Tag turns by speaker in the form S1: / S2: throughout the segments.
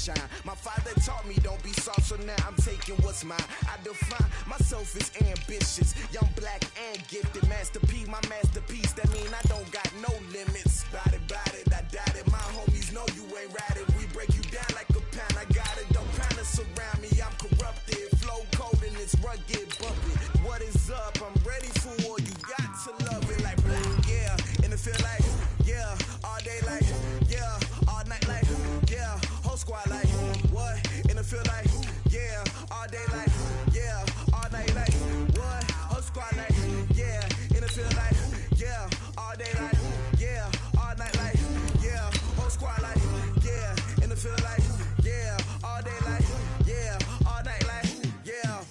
S1: shine. My father taught me don't be soft, so now I'm taking what's mine. I define myself as ambitious, young, black, and gifted. Master P, my masterpiece. That mean I don't got no limits. Bout it, I doubt it. My homies know you ain't ratted. We break you down like a pound. I got it, don't pound to surround me. I'm corrupted, flow cold and it's rugged, bumpy. What is up? I'm ready for war. You got to love it like black, yeah. And it feel like, yeah, all day like, yeah, all night like, yeah, whole squad like, what? And it feel like, yeah, all day like, yeah, all night like, what? Whole squad like, yeah, and it feel like, yeah, all day like, yeah, all night like, yeah, whole squad like, yeah, and it feel like, yeah, all day like, yeah, all night like, yeah.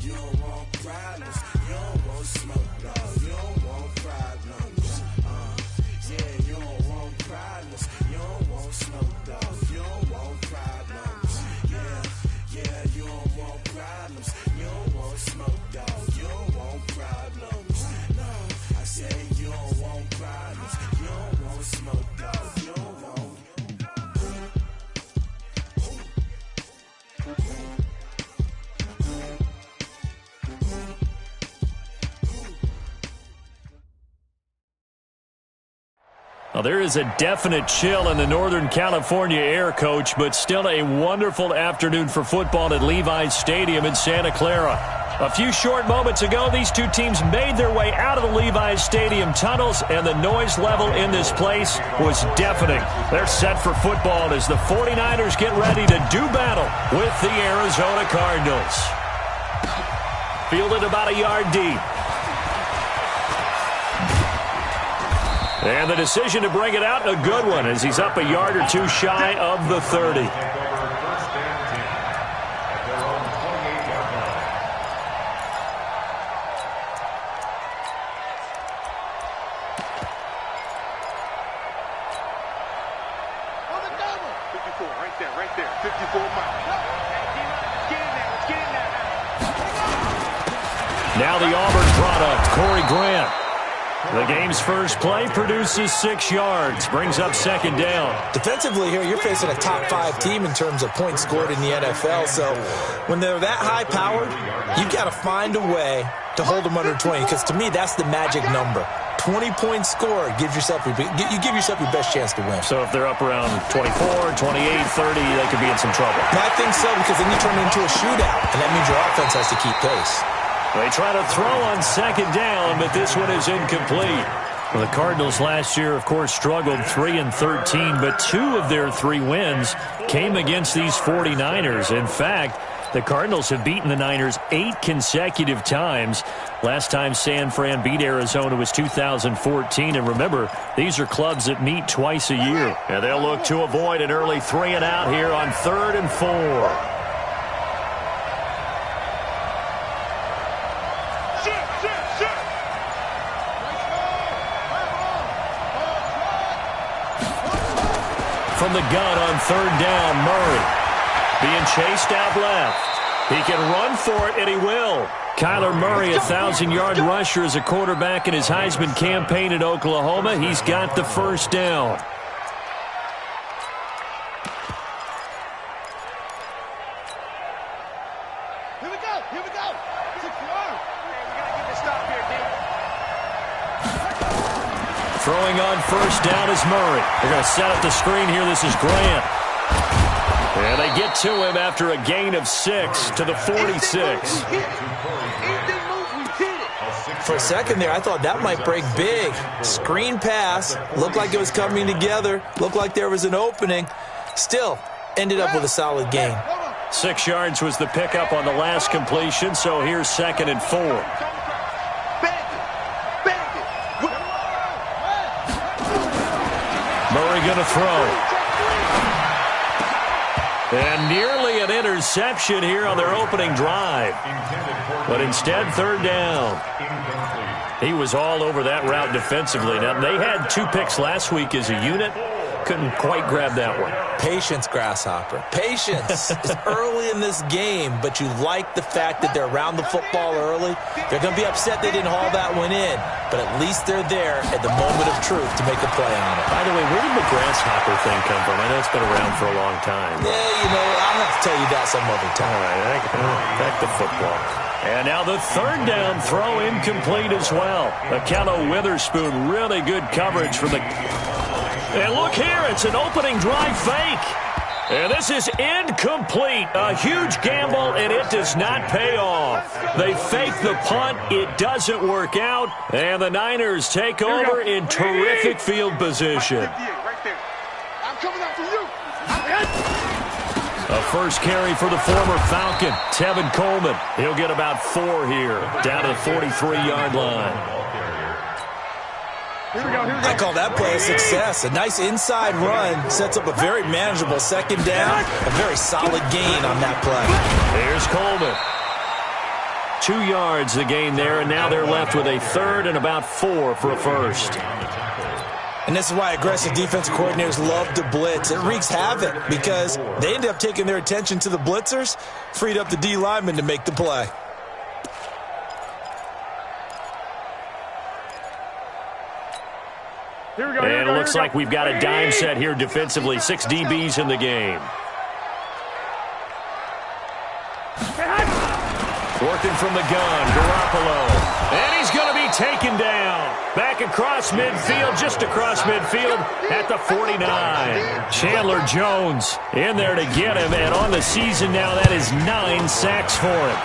S1: You don't want problems, you don't want smoke, no, you don't want problems. Yeah, you don't want problems, you don't want smoke, dog, you don't want problems. Yeah, you don't want problems, you don't want smoke, dog, you don't want problems. No, I said you don't want problems, you don't want smoke, dog, you don't want.
S2: Well, there is a definite chill in the Northern California air, Coach, but still a wonderful afternoon for football at Levi's Stadium in Santa Clara. A few short moments ago, these two teams made their way out of the Levi's Stadium tunnels, and the noise level in this place was deafening. They're set for football as the 49ers get ready to do battle with the Arizona Cardinals. Fielded about a yard deep. And the decision to bring it out, a good one, as he's up a yard or two shy of the 30.
S3: Right there, 54 miles.
S2: Now the Auburn product, Corey Grant. The game's first play produces 6 yards, brings up second down.
S4: Defensively here, you're facing a top 5 team in terms of points scored in the NFL. So when they're that high-powered, you've got to find a way to hold them under 20, because to me, that's the magic number. 20 points scored gives yourself you give yourself your best chance to win.
S2: So if they're up around 24, 28, 30, they could be in some trouble.
S4: I think so, because then you turn it into a shootout, and that means your offense has to keep pace.
S2: They try to throw on second down, but this one is incomplete. Well, the Cardinals last year, of course, struggled 3-13, but 2 of their 3 wins came against these 49ers. In fact, the Cardinals have beaten the Niners 8 consecutive times. Last time San Fran beat Arizona was 2014. And remember, these are clubs that meet twice a year. And they'll look to avoid an early 3-and-out here on 3rd and 4. From the gun on 3rd down, Murray being chased out left. He can run for it, and he will. Kyler Murray, 1,000-yard rusher as a quarterback in his Heisman campaign at Oklahoma. He's got the first down.
S3: Here we go. 6 yards. Hey, we got to get the stop here, D.
S2: Throwing on first down is Murray. They're going to set up the screen here. This is Grant. And they get to him after a gain of 6 to the 46.
S4: For a second there, I thought that might break big. Screen pass. Looked like it was coming together. Looked like there was an opening. Still, ended up with a solid gain.
S2: 6 yards was the pickup on the last completion, so here's 2nd and 4. Murray going to throw. And nearly an interception here on their opening drive. But instead, 3rd down. He was all over that route defensively. Now, they had 2 picks last week as a unit. couldn't quite grab that one.
S4: Patience, Grasshopper. Patience is early in this game, but you like the fact that they're around the football early. They're going to be upset they didn't haul that one in, but at least they're there at the moment of truth to make a play on it.
S2: By the way, where did the Grasshopper thing come from? I know it's been around for a long time.
S4: Yeah, I'll have to tell you that some other time.
S2: All right, back to football. And now the third down throw incomplete as well. Akello Witherspoon, really good coverage from the... And look here, it's an opening drive fake. And this is incomplete. A huge gamble, and it does not pay off. They fake the punt. It doesn't work out. And the Niners take over in terrific field position.
S3: I'm coming out for you.
S2: A first carry for the former Falcon, Tevin Coleman. He'll get about 4 here, down to the 43-yard line.
S3: Here we go.
S4: I call that play a success. A nice inside run sets up a very manageable second down. A very solid gain on that play.
S2: Here's Coleman. 2 yards the gain there, and now they're left with a third and about 4 for a first.
S4: And this is why aggressive defensive coordinators love to blitz. It wreaks havoc because they end up taking their attention to the blitzers, freed up the D lineman to make the play.
S2: And it looks like we've got a dime set here defensively. 6 DBs in the game. Working from the gun, Garoppolo. And he's going to be taken down. Back across midfield, just across midfield at the 49. Chandler Jones in there to get him. And on the season now, that is 9 sacks for him.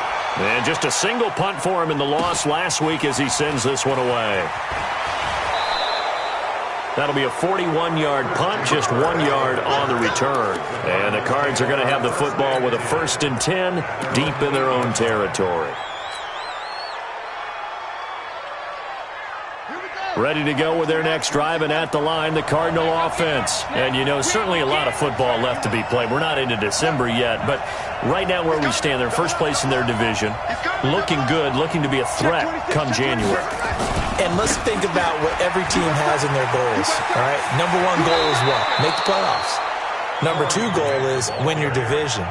S2: And just a single punt for him in the loss last week as he sends this one away. That'll be a 41-yard punt, just 1 yard on the return. And the Cards are going to have the football with a 1st and 10 deep in their own territory. Ready to go with their next drive, and at the line, the Cardinal offense. And, certainly a lot of football left to be played. We're not into December yet, but right now where we stand, they're first place in their division. Looking good, looking to be a threat come January.
S4: And let's think about what every team has in their goals, all right? Number 1 goal is what? Make the playoffs. Number 2 goal is win your division.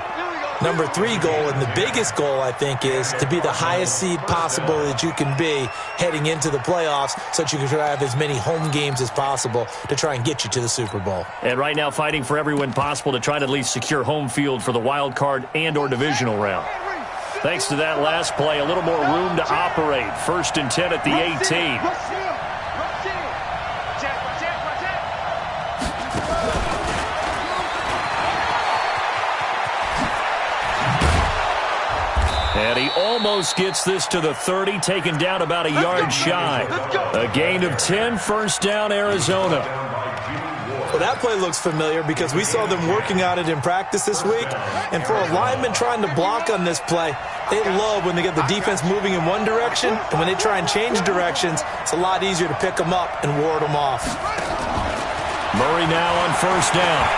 S4: Number 3 goal, and the biggest goal, I think, is to be the highest seed possible that you can be heading into the playoffs so that you can have as many home games as possible to try and get you to the Super Bowl.
S2: And right now fighting for every win possible to try to at least secure home field for the wild card and or divisional round. Thanks to that last play, a little more room to operate. 1st and 10 at the 18. And he almost gets this to the 30, taken down about a yard shy. A gain of 10, first down, Arizona.
S4: Well, that play looks familiar because we saw them working on it in practice this week. And for a lineman trying to block on this play, they love when they get the defense moving in one direction. And when they try and change directions, it's a lot easier to pick them up and ward them off.
S2: Murray now on first down.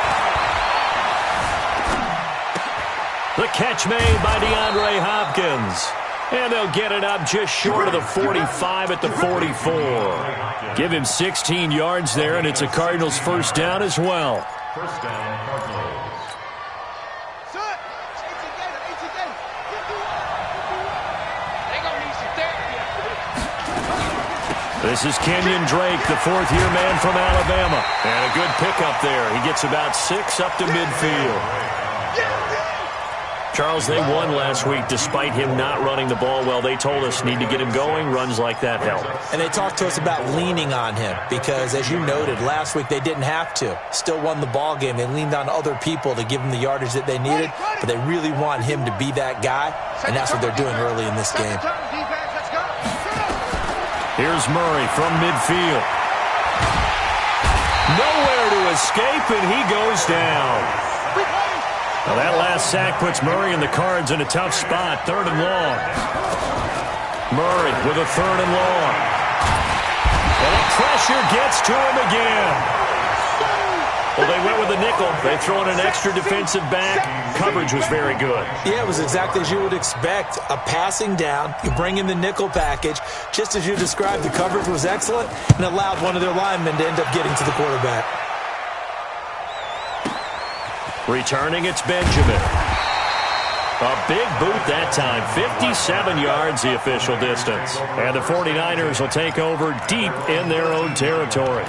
S2: The catch made by DeAndre Hopkins. And they'll get it up just short of the 45 at the 44. Give him 16 yards there, and it's a Cardinals first down as well.
S3: First down, Cardinals.
S2: This is Kenyon Drake, the 4th-year man from Alabama. And a good pickup there. He gets about 6 up to midfield. Charles, they won last week despite him not running the ball well. They told us need to get him going. Runs like that help.
S4: And they talked to us about leaning on him because, as you noted, last week they didn't have to. Still won the ball game. They leaned on other people to give them the yardage that they needed, but they really want him to be that guy, and that's what they're doing early in this game.
S2: Here's Murray from midfield. Nowhere to escape, and he goes down. Now that last sack puts Murray and the Cards in a tough spot. 3rd and long. Murray with a 3rd and long. And the pressure gets to him again. Well, they went with the nickel. They throw in an extra defensive back. Coverage was very good.
S4: Yeah, it was exactly as you would expect. A passing down. You bring in the nickel package. Just as you described, the coverage was excellent and allowed one of their linemen to end up getting to the quarterback.
S2: Returning, it's Benjamin. A big boot that time. 57 yards, the official distance. And the 49ers will take over deep in their own territory.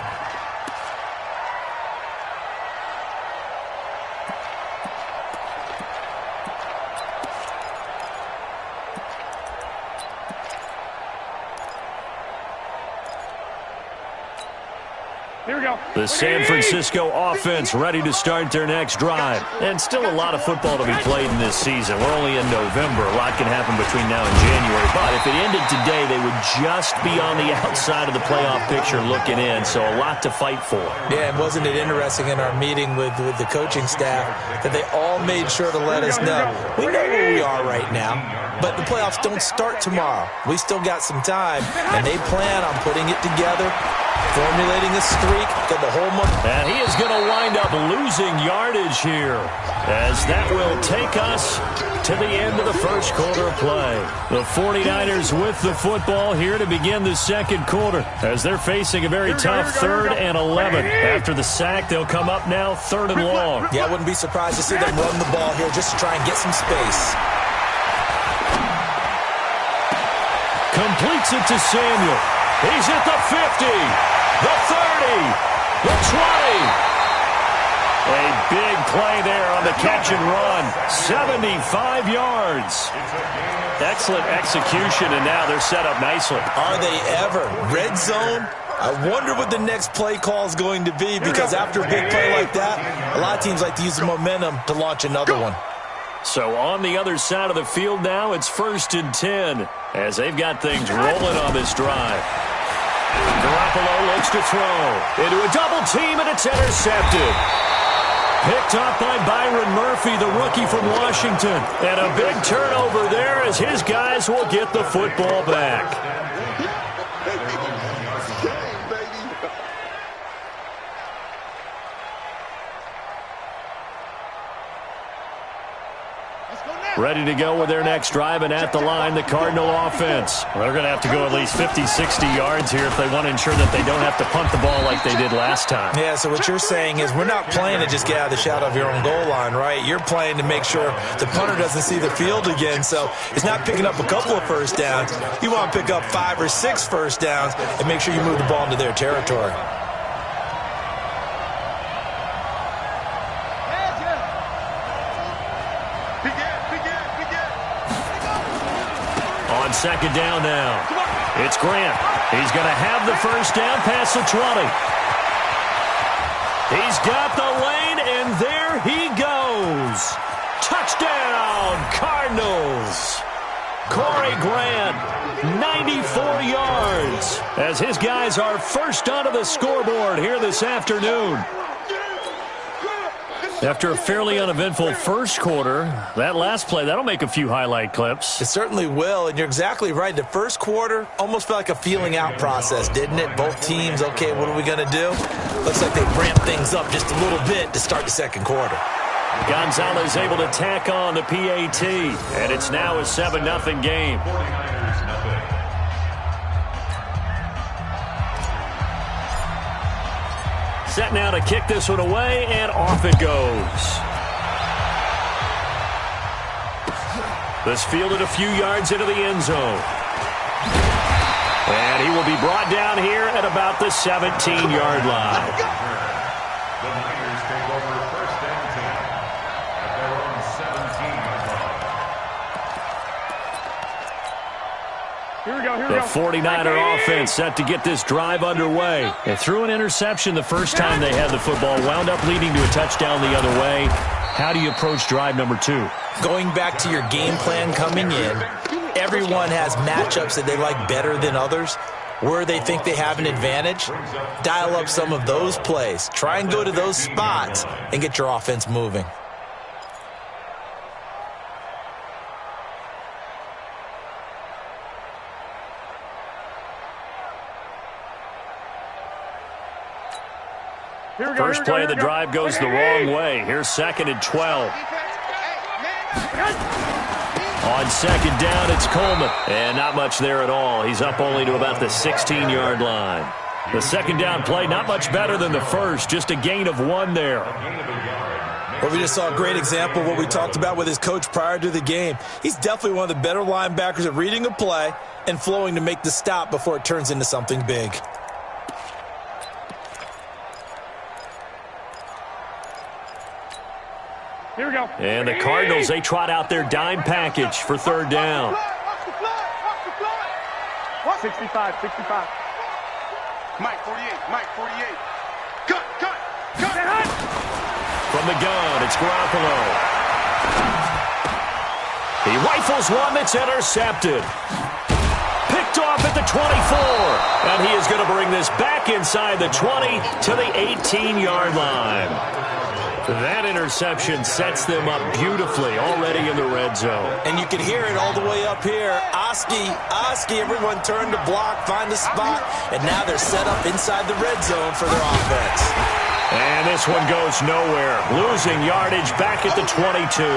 S2: The San Francisco offense ready to start their next drive. And still a lot of football to be played in this season. We're only in November. A lot can happen between now and January. But if it ended today, they would just be on the outside of the playoff picture looking in. So a lot to fight for.
S4: Yeah, and wasn't it interesting in our meeting with the coaching staff that they all made sure to let us know. We know where we are right now, but the playoffs don't start tomorrow. We still got some time, and they plan on putting it together, formulating a streak for the whole month.
S2: And he is going to wind up losing yardage here, as that will take us to the end of the first quarter of play. The 49ers with the football here to begin the second quarter, as they're facing a very tough 3rd and 11. After the sack, they'll come up now 3rd and long.
S4: Yeah, I wouldn't be surprised to see them run the ball here just to try and get some space.
S2: Completes it to Samuel. He's at the 50, the 30, the 20. A big play there on the catch and run. 75 yards. Excellent execution, and now they're set up nicely.
S4: Are they ever? Red zone? I wonder what the next play call is going to be, because after a big play like that, a lot of teams like to use the momentum to launch another one.
S2: So on the other side of the field now, it's 1st and 10, as they've got things rolling on this drive. Garoppolo looks to throw into a double team, and it's intercepted. Picked up by Byron Murphy, the rookie from Washington. And a big turnover there as his guys will get the football back. Ready to go with their next drive, and at the line, the Cardinal offense. They're going to have to go at least 50, 60 yards here if they want to ensure that they don't have to punt the ball like they did last time.
S4: Yeah, so what you're saying is we're not playing to just get out of the shadow of your own goal line, right? You're playing to make sure the punter doesn't see the field again, so it's not picking up a couple of first downs. You want to pick up 5 or 6 first downs and make sure you move the ball into their territory.
S2: On second down now, it's Grant. He's going to have the first down past the 20. He's got the lane, and there he goes. Touchdown, Cardinals. Corey Grant, 94 yards, as his guys are first onto the scoreboard here this afternoon. After a fairly uneventful first quarter, that last play, that'll make a few highlight clips.
S4: It certainly will, and you're exactly right. The first quarter almost felt like a feeling out process, didn't it? Both teams, okay, what are we going to do? Looks like they ramped things up just a little bit to start the second quarter.
S2: Gonzalez able to tack on the PAT, and it's now a 7-0 game. Set now to kick this one away, and off it goes. This fielded a few yards into the end zone. And he will be brought down here at about the 17-yard line.
S5: The Niners take over 1st and 10 at their own 17-yard line.
S2: The 49er offense set to get this drive underway. They threw an interception the first time they had the football, wound up leading to a touchdown the other way. How do you approach drive number 2?
S4: Going back to your game plan coming in, everyone has matchups that they like better than others. Where they think they have an advantage, dial up some of those plays. Try and go to those spots and get your offense moving.
S2: First play of the drive goes the wrong way. Here's 2nd and 12. On second down, it's Coleman. And not much there at all. He's up only to about the 16-yard line. The second down play, not much better than the first. Just a gain of 1 there.
S4: Well, we just saw a great example of what we talked about with his coach prior to the game. He's definitely one of the better linebackers at reading a play and flowing to make the stop before it turns into something big.
S3: Here we go.
S2: And the Cardinals, they trot out their dime package for third down.
S3: 65. Mike 48. Cut.
S2: From the gun, it's Garoppolo. He rifles one that's intercepted. Picked off at the 24. And he is going to bring this back inside the 20 to the 18-yard line. That interception sets them up beautifully already in the red zone.
S4: And you can hear it all the way up here. Oski, everyone turned to block, find a spot, and now they're set up inside the red zone for their offense.
S2: And this one goes nowhere, losing yardage back at the 22.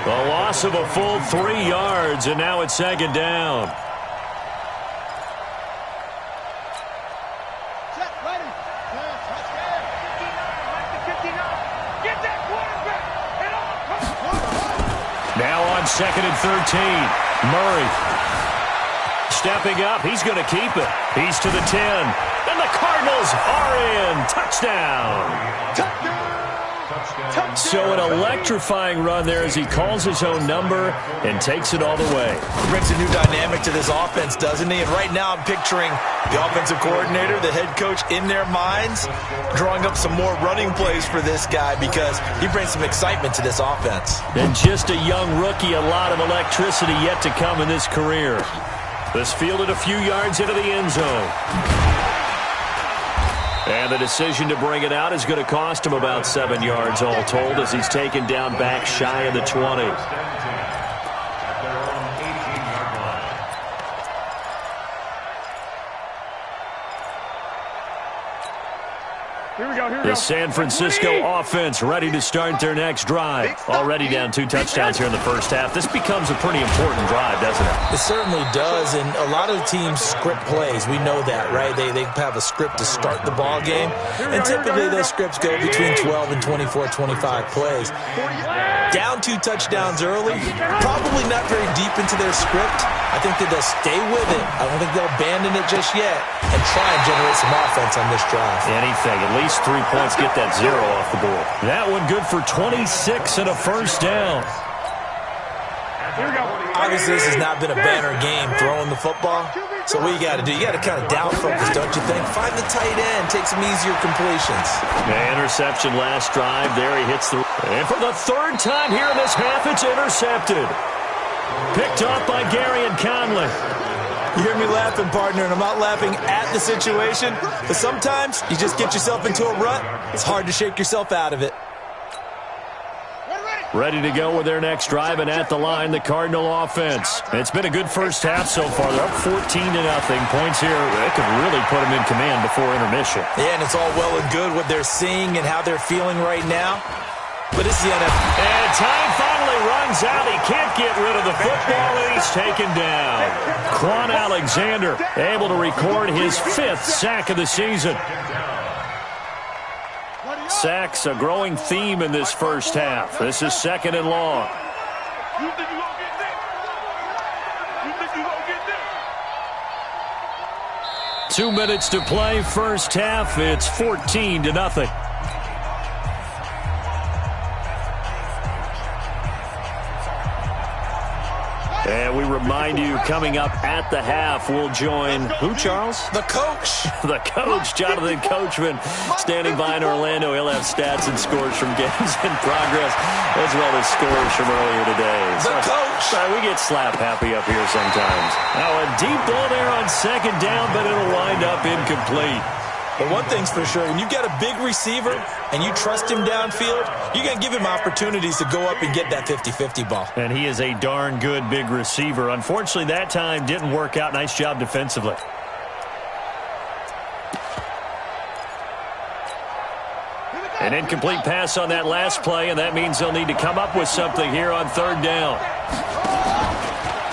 S2: The loss of a full 3 yards, and now it's second down. Now on 2nd and 13, Murray stepping up. He's going to keep it. He's to the 10. And the Cardinals are in. Touchdown. So an electrifying run there as he calls his own number and takes it all the way.
S4: Brings a new dynamic to this offense, doesn't he? And right now I'm picturing the offensive coordinator, the head coach in their minds, drawing up some more running plays for this guy because he brings some excitement to this offense.
S2: And just a young rookie, a lot of electricity yet to come in this career. This fielded a few yards into the end zone. And the decision to bring it out is going to cost him about 7 yards all told as he's taken down back shy of the 20. The San Francisco offense ready to start their next drive. Already down 2 touchdowns here in the first half. This becomes a pretty important drive, doesn't it?
S4: It certainly does, and a lot of teams script plays. We know that, right? They have a script to start the ball game, and typically those scripts go between 12 and 24, 25 plays. Down 2 touchdowns early, probably not very deep into their script. I think that they'll stay with it. I don't think they'll abandon it just yet and try and generate some offense on this drive.
S2: Anything, at least 3 points, get that 0 off the board. That one good for 26 and a first down.
S4: Obviously, this has not been a banner game throwing the football. So what you got to do, you got to kind of down focus, don't you think? Find the tight end, take some easier completions.
S2: The interception last drive. There he hits the... And for the 3rd time here in this half, it's intercepted. Picked off by Gary and Conley.
S4: You hear me laughing, partner, and I'm not laughing at the situation, but sometimes you just get yourself into a rut. It's hard to shake yourself out of it.
S2: Ready to go with their next drive, and at the line, the Cardinal offense. It's been a good first half so far. They're up 14-0. Points here, that could really put them in command before intermission.
S4: Yeah, and it's all well and good what they're seeing and how they're feeling right now. But it's the NFL.
S2: And time finally runs out. He can't get rid of the football, and he's taken down. Quan Alexander able to record his 5th sack of the season. Sacks, a growing theme in this first half. This is 2nd and long. 2 minutes to play, first half. It's 14-0. And we remind you, coming up at the half, we'll join who, Charles?
S4: The coach.
S2: The coach, Jonathan Coachman, standing by in Orlando. He'll have stats and scores from games in progress, as well as scores from earlier today.
S4: The coach.
S2: We get slap happy up here sometimes. Now a deep ball there on 2nd down, but it'll wind up incomplete.
S4: But one thing's for sure, when you've got a big receiver and you trust him downfield, you're going to give him opportunities to go up and get that 50-50 ball.
S2: And he is a darn good big receiver. Unfortunately, that time didn't work out. Nice job defensively. An incomplete pass on that last play, and that means they'll need to come up with something here on 3rd down.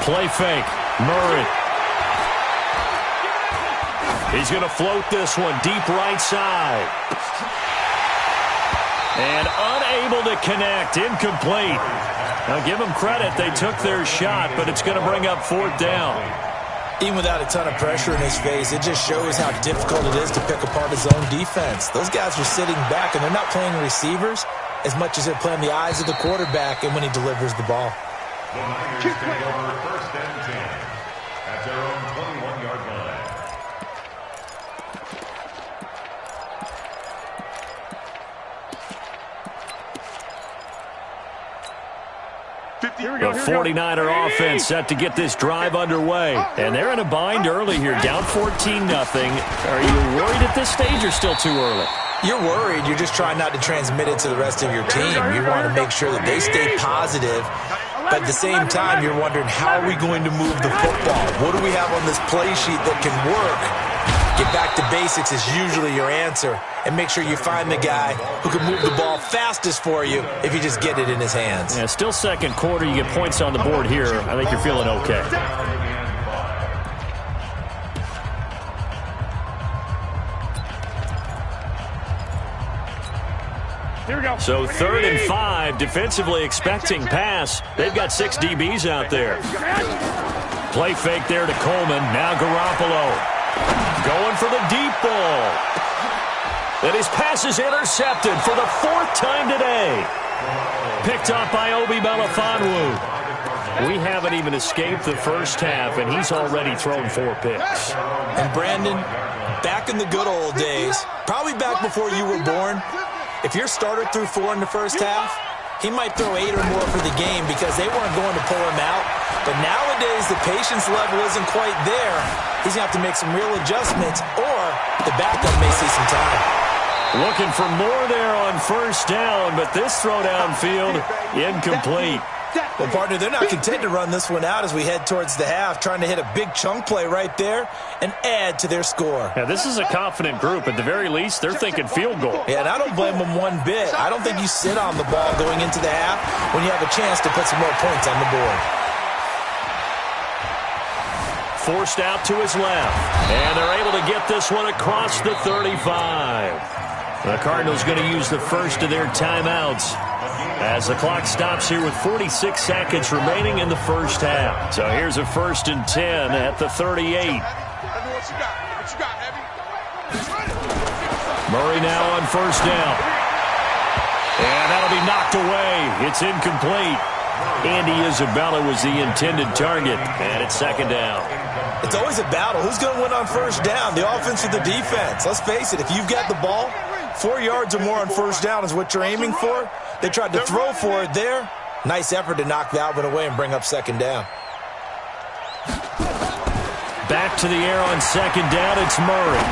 S2: Play fake. Murray. He's going to float this one deep right side. And unable to connect. Incomplete. Now give them credit. They took their shot, but it's going to bring up 4th down.
S4: Even without a ton of pressure in his face, it just shows how difficult it is to pick apart his own defense. Those guys are sitting back, and they're not playing receivers as much as they're playing the eyes of the quarterback and when he delivers the ball.
S5: The Niners take over 1st and 10 at their own 21-yard line.
S2: The 49er offense set to get this drive underway. And they're in a bind early here, down 14-0. Are you worried at this stage or still too early?
S4: You're worried. You're just trying not to transmit it to the rest of your team. You want to make sure that they stay positive. But at the same time, you're wondering, how are we going to move the football? What do we have on this play sheet that can work? Get back to basics is usually your answer. And make sure you find the guy who can move the ball fastest for you if you just get it in his hands.
S2: Yeah, still second quarter. You get points on the board here. I think you're feeling okay. So 3rd and 5, defensively expecting pass. They've got 6 DBs out there. Play fake there to Coleman. Now Garoppolo going for the deep ball. And his pass is intercepted for the 4th time today. Picked up by Obi Melifonwu. We haven't even escaped the first half, and he's already thrown 4 picks.
S4: And Brandon, back in the good old days, probably back before you were born, if your starter threw 4 in the first half, he might throw 8 or more for the game because they weren't going to pull him out. But nowadays, the patience level isn't quite there. He's going to have to make some real adjustments, or the backup may see some time.
S2: Looking for more there on 1st down, but this throw downfield, incomplete.
S4: Well, partner, they're not content to run this one out as we head towards the half, trying to hit a big chunk play right there and add to their score.
S2: Yeah, this is a confident group. At the very least, they're thinking field goal.
S4: Yeah, and I don't blame them one bit. I don't think you sit on the ball going into the half when you have a chance to put some more points on the board.
S2: Forced out to his left, and they're able to get this one across the 35. The Cardinals going to use the first of their timeouts as the clock stops here with 46 seconds remaining in the first half. So here's a 1st and 10 at the 38. Murray now on 1st down. And that'll be knocked away. It's incomplete. Andy Isabella was the intended target, and it's 2nd down.
S4: It's always a battle. Who's going to win on 1st down, the offense or the defense? Let's face it, if you've got the ball, 4 yards or more on 1st down is what you're aiming for. They tried to throw for it there. Nice effort to knock that one away and bring up 2nd down.
S2: Back to the air on 2nd down, it's Murray.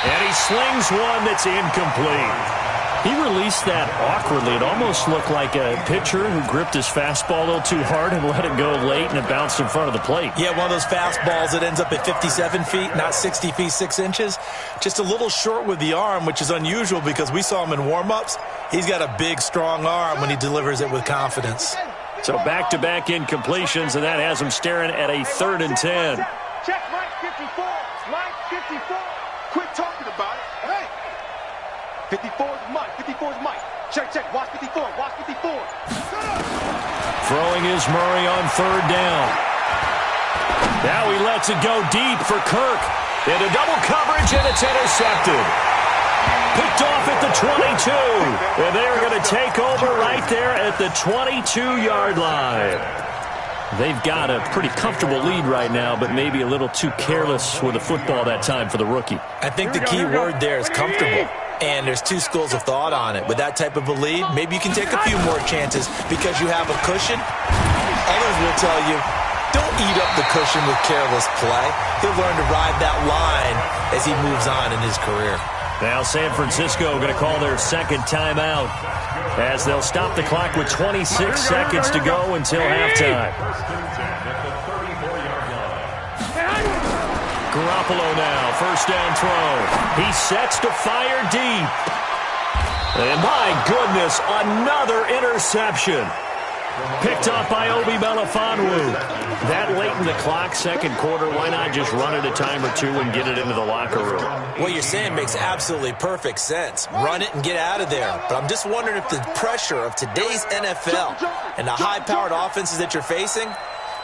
S2: And he slings one that's incomplete. He released that awkwardly. It almost looked like a pitcher who gripped his fastball a little too hard and let it go late, and it bounced in front of the plate.
S4: Yeah, one of those fastballs that ends up at 57 feet, not 60 feet, 6 inches. Just a little short with the arm, which is unusual because we saw him in warm-ups. He's got a big, strong arm when he delivers it with confidence.
S2: So back-to-back incompletions, and that has him staring at a 3rd and 10.
S3: Check Mike 54. Mike 54. Quit talking about it. Hey. 54 is Mike. 54 is Mike. Check. Watch 54. Watch 54.
S2: Throwing is Murray on 3rd down. Now he lets it go deep for Kirk. Into double coverage, and it's intercepted. Picked off at the 22. And they're going to take over right there at the 22-yard line. They've got a pretty comfortable lead right now, but maybe a little too careless with the football that time for the rookie.
S4: I think the key word there is comfortable. And there's 2 schools of thought on it. With that type of a lead, maybe you can take a few more chances because you have a cushion. Others will tell you, don't eat up the cushion with careless play. He'll learn to ride that line as he moves on in his career.
S2: Now San Francisco going to call their 2nd timeout as they'll stop the clock with 26 seconds to go until halftime. Garoppolo now, 1st down throw. He sets to fire deep. And my goodness, another interception. Picked up by Obi Melifonwu. That late in the clock, second quarter, why not just run it a time or two and get it into the locker room?
S4: What you're saying makes absolutely perfect sense. Run it and get out of there. But I'm just wondering if the pressure of today's NFL and the high-powered offenses that you're facing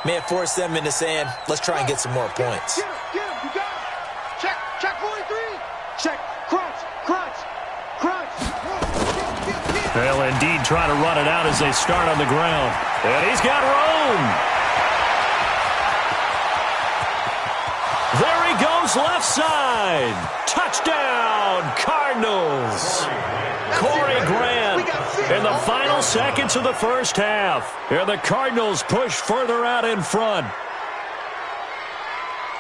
S4: may have forced them into saying, let's try and get some more points.
S3: Get him, you got it. Check 43. Check, crunch.
S2: They'll indeed try to run it out as they start on the ground. And he's got room. There he goes, left side. Touchdown, Cardinals. Corey Grant in the final seconds of the first half. And the Cardinals push further out in front.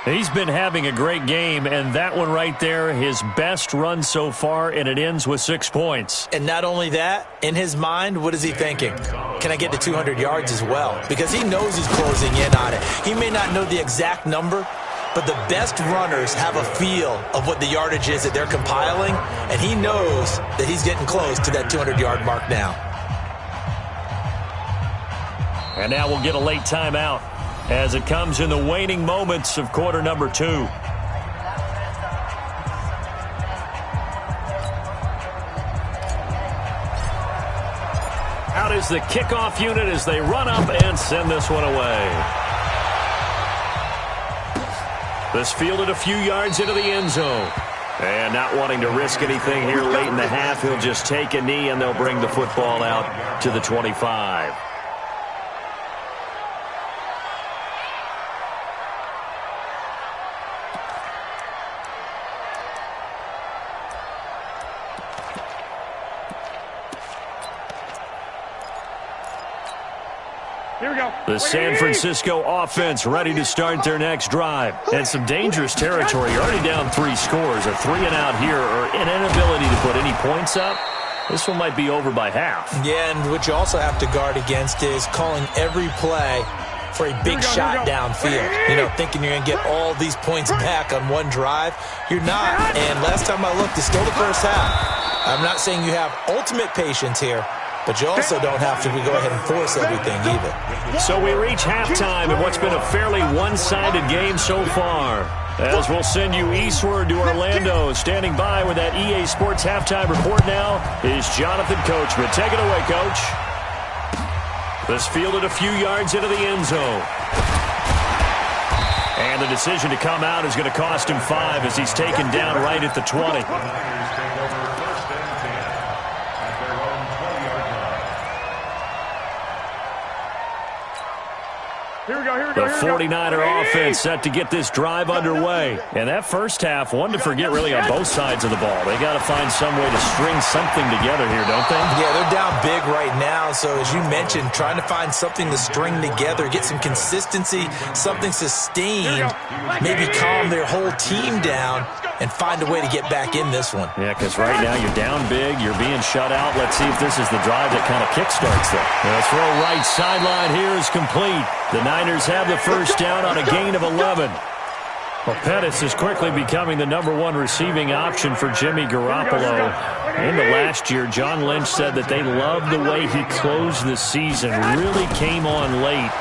S2: He's been having a great game, and that one right there, his best run so far, and it ends with 6 points.
S4: And not only that, in his mind, what is he thinking? Can I get to 200 yards as well? Because he knows he's closing in on it. He may not know the exact number, but the best runners have a feel of what the yardage is that they're compiling, and he knows that he's getting close to that 200-yard mark now.
S2: And now we'll get a late timeout as it comes in the waning moments of quarter number 2. Out is the kickoff unit as they run up and send this one away. This fielded a few yards into the end zone. And not wanting to risk anything here late in the half, he'll just take a knee and they'll bring the football out to the 25. The San Francisco offense ready to start their next drive. And some dangerous territory. You're already down 3 scores. A 3-and-out here or an inability to put any points up. This one might be over by half.
S4: Yeah, and what you also have to guard against is calling every play for a big shot downfield. You know, thinking you're going to get all these points back on one drive. You're not. And last time I looked, it's still the first half. I'm not saying you have ultimate patience here, but you also don't have to go ahead and force everything either.
S2: So we reach halftime in what's been a fairly one-sided game so far. As we'll send you eastward to Orlando. Standing by with that EA Sports halftime report now is Jonathan Coachman. Take it away, Coach. This fielded a few yards into the end zone. And the decision to come out is going to cost him 5 as he's taken down right at the 20. The 49er offense set to get this drive underway. And that first half, one to forget really on both sides of the ball. They got to find some way to string something together here, don't they?
S4: Yeah, they're down big right now. So as you mentioned, trying to find something to string together, get some consistency, something sustained, maybe calm their whole team down and find a way to get back in this one.
S2: Yeah, because right now you're down big, you're being shut out. Let's see if this is the drive that kind of kickstarts them. The throw right sideline here is complete. The Niners have the first down on a gain of 11. Well, Pettis is quickly becoming the #1 receiving option for Jimmy Garoppolo. In the last year, John Lynch said that they loved the way he closed the season, really came on late.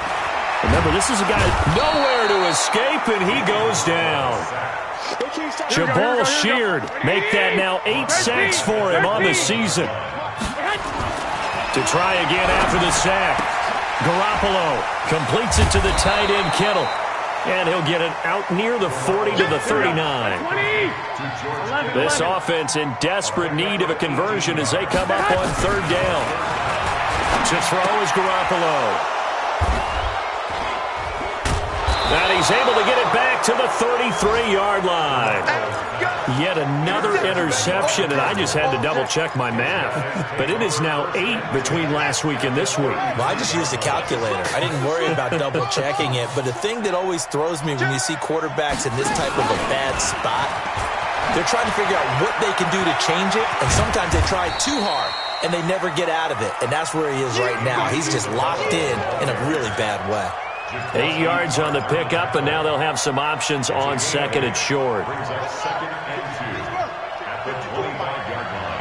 S2: Remember, this is a guy nowhere to escape, and he goes down. Jabal Sheard make that now 8 sacks for him on the season. To try again after the sack. Garoppolo completes it to the tight end Kittle. And he'll get it out near the 40 to the 39. This offense in desperate need of a conversion as they come up on 3rd down. To throw is Garoppolo. And he's able to get it back to the 33-yard line. Yet another interception, and I just had to double-check my math. But it is now 8 between last week and this week.
S4: Well, I just used a calculator. I didn't worry about double-checking it. But the thing that always throws me when you see quarterbacks in this type of a bad spot, they're trying to figure out what they can do to change it, and sometimes they try too hard, and they never get out of it. And that's where he is right now. He's just locked in a really bad way.
S2: 8 yards on the pickup, and now they'll have some options on 2nd and short.
S5: Brings us 2nd and 2 at the 25-yard line.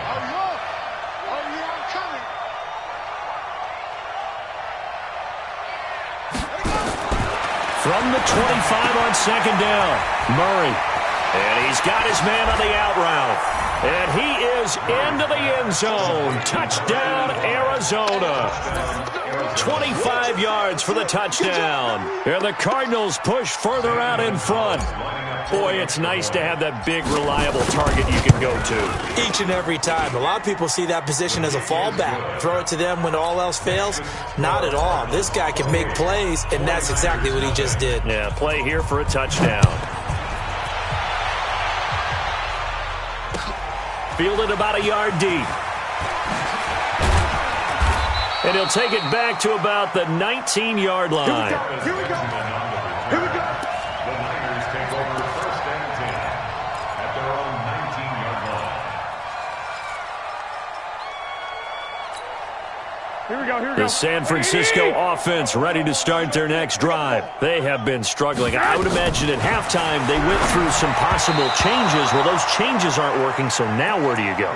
S2: From the 25 on second down, Murray. And he's got his man on the out route. And he is into the end zone. Touchdown, Arizona. 25 yards for the touchdown. And the Cardinals push further out in front. Boy, it's nice to have that big, reliable target you can go to.
S4: Each and every time. A lot of people see that position as a fallback. Throw it to them when all else fails. Not at all. This guy can make plays, and that's exactly what he just did.
S2: Yeah, play here for a touchdown. Fielded about a yard deep. And he'll take it back to about the 19-yard line.
S3: Here we go. Here we go.
S5: The Niners take over first and 10 at their own 19-yard line.
S3: Here we go. Here we go.
S2: The San Francisco offense ready to start their next drive. They have been struggling. I would imagine at halftime they went through some possible changes. Well, those changes aren't working, so now where do you go?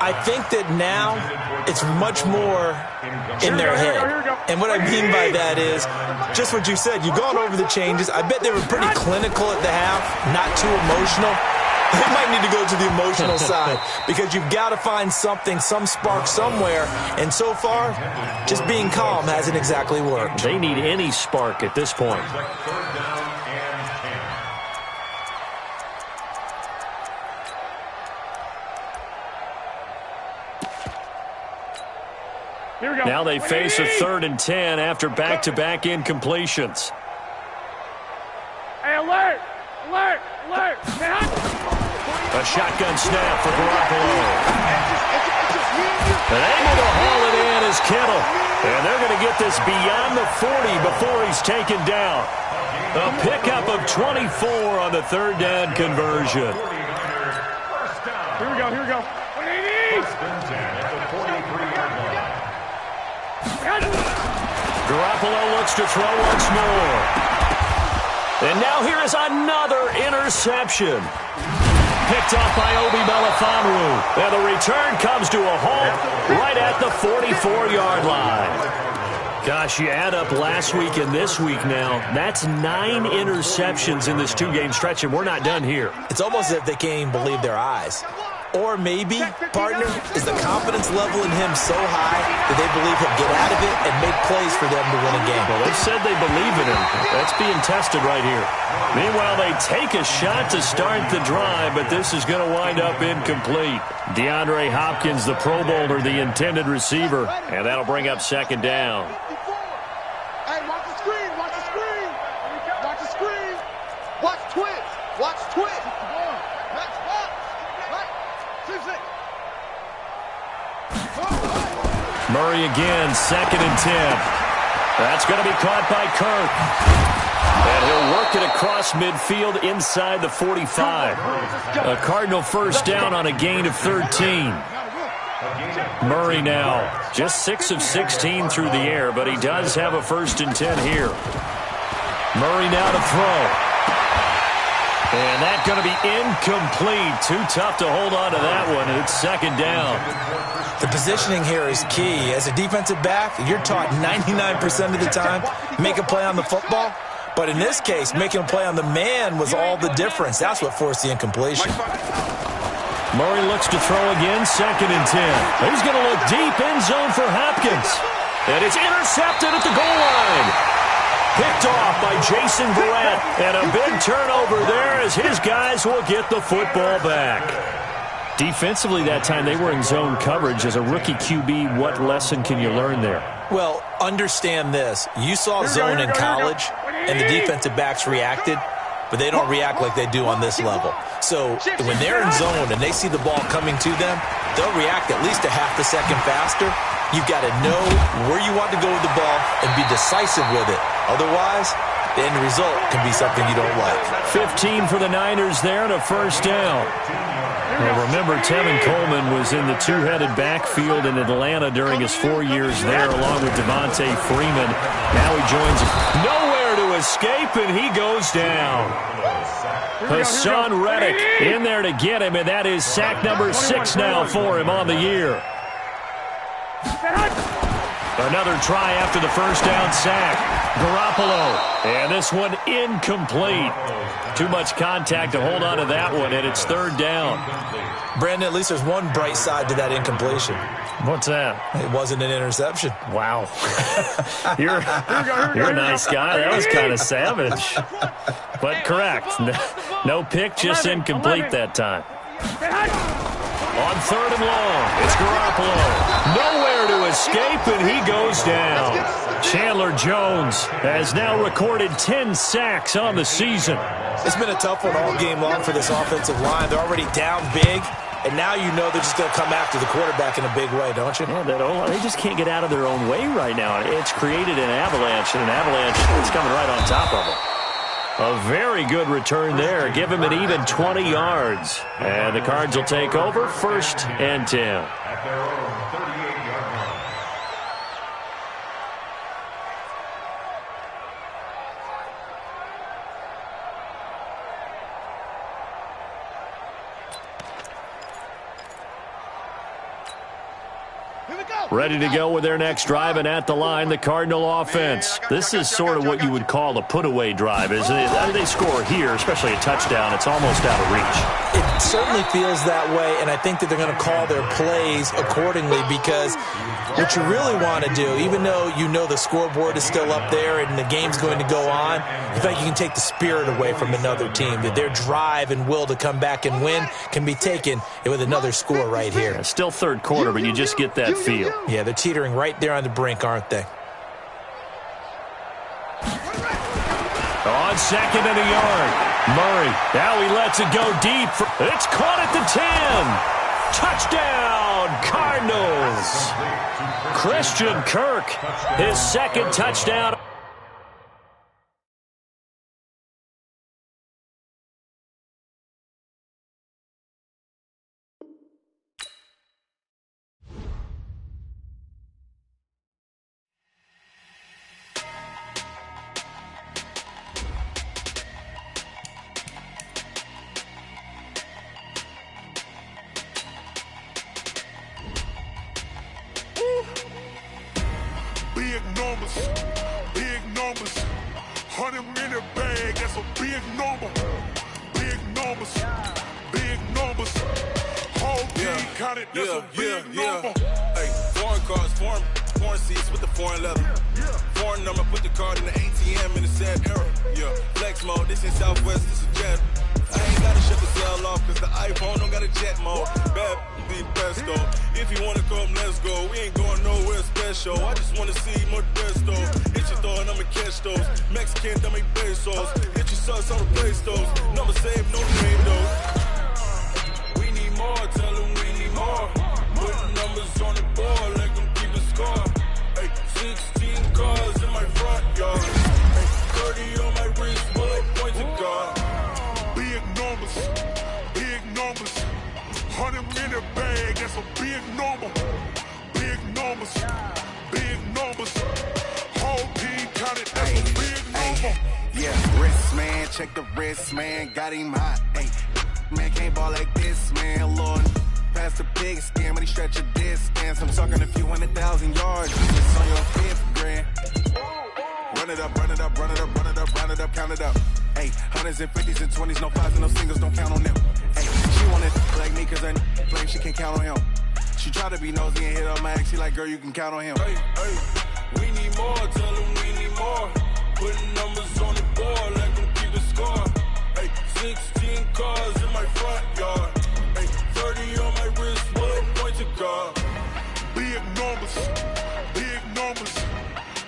S4: I think that now it's much more in their head. And what I mean by that is just what you said. You've gone over the changes. I bet they were pretty clinical at the half, not too emotional. They might need to go to the emotional side because you've got to find something, some spark somewhere. And so far, just being calm hasn't exactly worked.
S2: They need any spark at this point.
S5: Third down and 10.
S3: Here we go.
S2: Now they face a 3rd and 10 after back-to-back incompletions.
S3: Hey, alert! Alert! Alert!
S2: A shotgun snap for Garoppolo. And able to haul it in is Kittle. And they're going to get this beyond the 40 before he's taken down. A pickup of 24 on the 3rd down conversion.
S3: Here we go. Here we go.
S5: First and 10 at the 43-yard line.
S2: Garoppolo looks to throw once more. And now here is another interception. Picked off by Obi Melifonwu. And the return comes to a halt right at the 44-yard line. Gosh, you add up last week and this week now. That's 9 interceptions in this 2-game stretch, and we're not done here.
S4: It's almost as if they can't even believe their eyes. Or maybe, partner, is the confidence level in him so high that they believe he'll get out of it and make plays for them to win a game.
S2: Well, they said they believe in him. That's being tested right here. Meanwhile, they take a shot to start the drive, but this is going to wind up incomplete. DeAndre Hopkins, the Pro Bowler, the intended receiver, and that'll bring up 2nd down.
S3: Hey, watch the screen. Watch the screen. Watch the screen. Watch twitch. Watch twitch. Let's watch.
S2: Murray again, 2nd and 10. That's going to be caught by Kirk. And he'll work it across midfield inside the 45. A Cardinal first down on a gain of 13. Murray now just 6 of 16 through the air, but he does have a 1st and 10 here. Murray now to throw. And that's going to be incomplete. Too tough to hold on to that one. It's 2nd down.
S4: The positioning here is key. As a defensive back, you're taught 99% of the time, make a play on the football. But in this case, making a play on the man was all the difference. That's what forced the incompletion.
S2: Murray looks to throw again, 2nd and 10. He's going to look deep in zone for Hopkins. And it's intercepted at the goal line. Picked off by Jason Verrett. And a big turnover there as his guys will get the football back. Defensively that time, they were in zone coverage. As a rookie QB, what lesson can you learn there?
S4: Well, understand this. You saw zone in college, and the defensive backs reacted, but they don't react like they do on this level. So when they're in zone and they see the ball coming to them, they'll react at least a half a second faster. You've got to know where you want to go with the ball and be decisive with it. Otherwise, the end result can be something you don't like.
S2: 15 for the Niners there and a 1st down. Well, remember, Tevin Coleman was in the 2-headed backfield in Atlanta during his 4 years there, along with Devontae Freeman. Now he joins him. Nowhere to escape, and he goes down. Hassan Reddick in there to get him, and that is sack number 6 now for him on the year. Another try after the first down sack. Garoppolo. And this one incomplete. Too much contact to hold on to that one, and it's third down.
S4: Brandon, at least there's one bright side to that incompletion.
S2: What's that?
S4: It wasn't an interception.
S2: Wow. You're a nice guy. That was kind of savage. But correct. No pick, just incomplete that time. On third and long, it's Garoppolo. Nowhere to escape, and he goes down. Chandler Jones has now recorded 10 sacks on the season.
S4: It's been a tough one all game long for this offensive line. They're already down big, and now you know they're just going to come after the quarterback in a big way, don't you?
S2: Yeah, they just can't get out of their own way right now. It's created an avalanche, and an avalanche is coming right on top of them. A very good return there. Give him an even 20 yards. And the Cards will take over, 1st and 10.
S5: At their own 38-yard line.
S2: Ready to go with their next drive, and at the line, the Cardinal offense. This is sort of what you would call a put-away drive, isn't it? They score here, especially a touchdown. It's almost out of reach.
S4: It certainly feels that way, and I think that they're going to call their plays accordingly, because what you really want to do, even though you know the scoreboard is still up there and the game's going to go on, you think you can take the spirit away from another team, that their drive and will to come back and win can be taken with another score right here.
S2: Yeah, still third quarter, but you just get that feel.
S4: Yeah, they're teetering right there on the brink, aren't they?
S2: On 2nd and a yard, Murray. Now he lets it go deep. It's caught at the 10. Touchdown, Cardinals. Christian Kirk, his 2nd touchdown.
S6: Big numbers, 100-minute bag, that's a big number. Big numbers, whole team counted, that's a big number.
S7: Hey, foreign cars, foreign seats with the foreign leather. Foreign number, put the card in the ATM in the sad era. Yeah, flex mode, this in Southwest, this is jet. I ain't gotta shut the cell off, cause the iPhone don't got a jet mode. Bad be best though. If you wanna come, let's go. We ain't going nowhere special. I just wanna see more Modesto. Hit your throw and I'ma catch those. Mexican, that make pesos. Hit your sauce, I'ma place those. Number save, no name though. We need more, tell them we need more. Putting numbers on the board, let them keep the score. Hey, 16 cars in my front yard. Hey, 30 on my wrist, bullet points to God.
S6: Big numbers, 100-minute bag, that's a big number. Big numbers, whole team counted, that's a big number.
S1: Yeah, wrist man, check the wrist man, got him hot. Ay, man can't ball like this, man. Lord, past the big skin, but he stretch a distance. I'm talking a few 100,000 yards, just on your 5th grand. Run it up, count it up. Hey, hundreds and 50s and 20s, no 5s and no singles, don't count on them. Hey, she want it like me, cause her claim she can't count on him. She try to be nosy and hit up my ex, she like, girl, you can count on him.
S7: Hey, we need more, tell them we need more. Putting numbers on the board, let them keep the score. Hey, 16 cars in my front yard. Hey, 30 on my wrist, bullet point to God.
S6: Big numbers,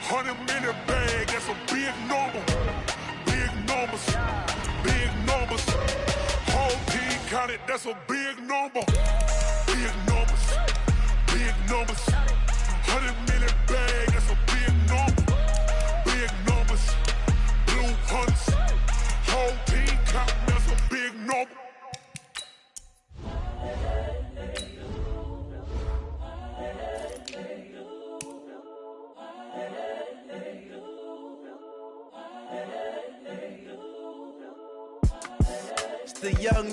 S6: 100-minute bag, that's a big number. Big numbers, whole team counted, that's a big number. Big numbers, 100-minute bag, that's a big number. Big numbers, blue hunts, whole team counting, that's a big number.
S1: The young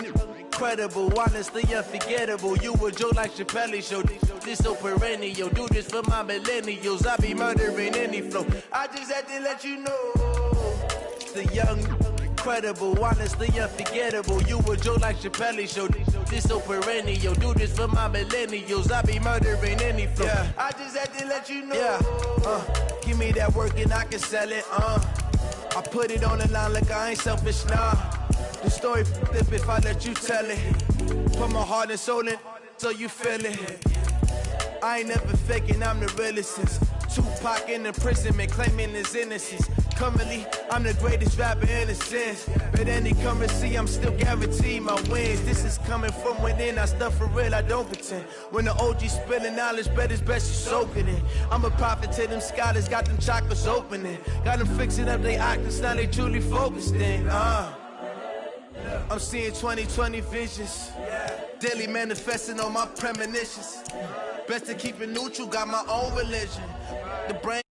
S1: credible, honestly unforgettable. You a joke like Chappelle Show. This so perennial. Do this for my millennials. I be murdering any flow. I just had to let you know. The young, credible, honestly unforgettable. You a joke like Chappelle Show. This so perennial. Do this for my millennials. I be murdering any flow. Yeah. I just had to let you know. Yeah. Give me that work and I can sell it. I put it on the line like I ain't selfish, nah. The story flip if I let you tell it. Put my heart and soul in so you feel it. I ain't never faking, I'm the realest since Tupac in imprisonment, claiming his innocence. Currently, I'm the greatest rapper in a sense. But any currency, I'm still guaranteed my wins. This is coming from within, I stuff for real, I don't pretend. When the OG spilling knowledge, bet it's best you soak it in. I'm a prophet to them scholars, got them chakras opening. Got them fixing up they octaves, now they truly focused in. I'm seeing 2020 visions. Daily manifesting on my premonitions. Best to keep it neutral, got my own religion. The brain